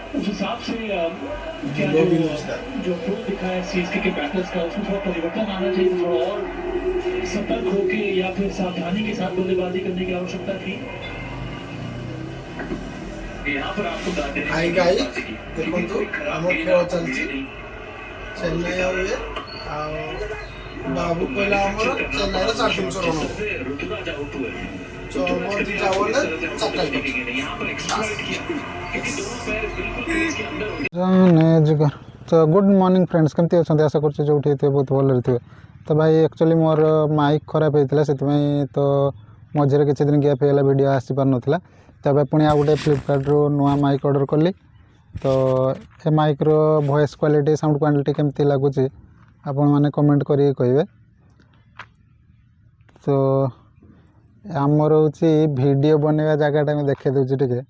उस हिसाब से क्या जो अप्रोच दिखा है सीएसके के बैटर्स का उसमें थोड़ा परिवर्तन आना चाहिए, थोड़ा और सतर्क होके या फिर सावधानी के साथ बल्लेबाजी करने की आवश्यकता थी। यहाँ पर आपको आई गाई देखो आम खेल चलती चेन्नई हुए बाबू कहला चेन्नई 350 रन मोर दुटा बोले 4टा तो गुड मॉर्निंग फ्रेंड्स, केमती अच्छा आशा कर जो बहुत भल थे। तो भाई एक्चुअली मोर माइक खराब होता से तो मझे किसी दिन गैप होगा वीडियो आसी पार नाला। तब पुणी आ गए फ्लिपकार्ट रू नुआ माइक ऑर्डर कली। तो ए माइक रो वॉइस क्वालिटी साउंड क्वालिटी केमती लगुच आपण मैंने कमेंट करें कहे। तो आमर हूँ वीडियो बनवा जगटा मैं देखे दूसरी टे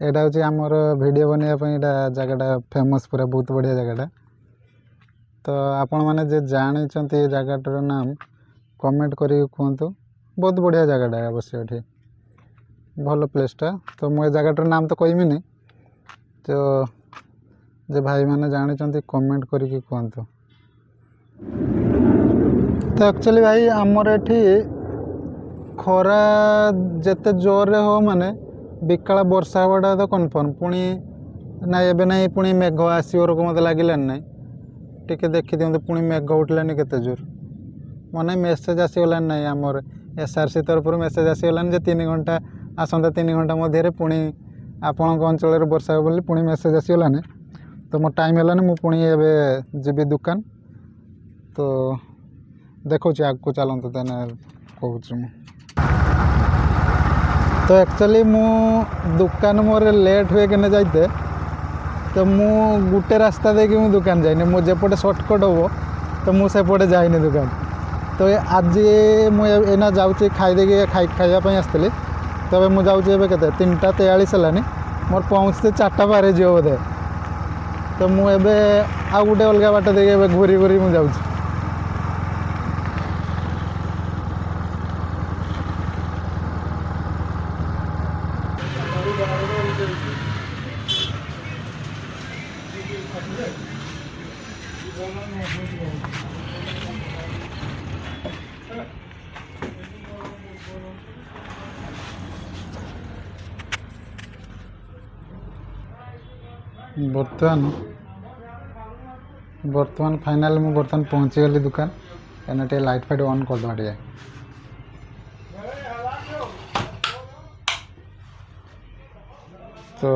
यहाँ हूँ आमर वीडियो बनवाई जगटा फेमस पूरा बहुत बढ़िया जगटा। तो आपण मैंने जे जानते ये जगटार नाम कमेंट करी कहतु। बहुत बढ़िया जगटा अवश्य ये भल प्लेसटा। तो मुझे जगटार नाम तो कहमीनी, तो जे भाई मैंने जानते कमेंट करी कहतु। तो एक्चुअली भाई आमर एठी खरा जिते जोर हो माने बिकाला वर्षा हवाटा तो कन्फर्म पुणी ना एबे ना पुणी मेघ आसो को मत लगे ना टी देखी दिखते पुणी मेघ उठलानी केते जोर मैंने मेसेज आसीगला ना आमर एसआरसी तरफ मेसेज आसीगलानी जे 3 घंटा आसंता 3 घंटा मध्य पुणी आपण अंचल वर्षा हो पुणी मेसेज आसीगलानी। तो मो टाइम है मुझे एबे जीवी दुकान। तो देखो आग को चलते कहूँ। तो एक्चुअली मु दुकान मोर लेट हुए कि जाते तो मु गोटे रास्ता देखिए मु दुकान जाइनी मुझेपटे सर्टकट हम तो मुझेपटे जाइनी दुकान। तो आज मुझे जाऊँगी खाईदे खाइबापी आसती। तब मुझे जाऊँगी 3:43 है मोर पहुँचते 4टा पारे जी बोधे। तो मुझे आउ गोटे अलग बाट देखिए घूरी घूरी मुझे जाऊँ। बर्तमान फाइनल मुझे बर्तमान पहुँची गली दुकान एना टे लाइट फाइट ऑन कर दवा टे। तो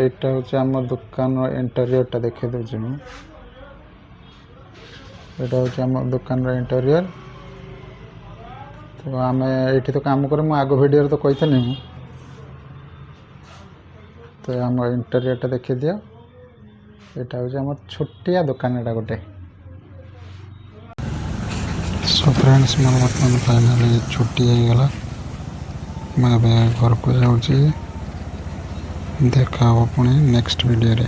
এইটা হচ্ছে আমার দোকানের ইন্টেরিয়রটা দেখে দেছি মু। এটা হচ্ছে আমার দোকানের ইন্টেরিয়র। তো আমি এইটি তো কাম করে মু আগ ভিডিওরে তো কইতেনি মু। তো আমার ইন্টেরিয়রটা দেখে দিও। এটা হচ্ছে আমার ছোটিয়া দোকান এটা গোটে। सो फ्रेंड्स मोर बर्तमान फाइनाली छुट्टी हो गला। मैं घर को जाऊँगी। देखा पुणी नेक्स्ट वीडियो रे।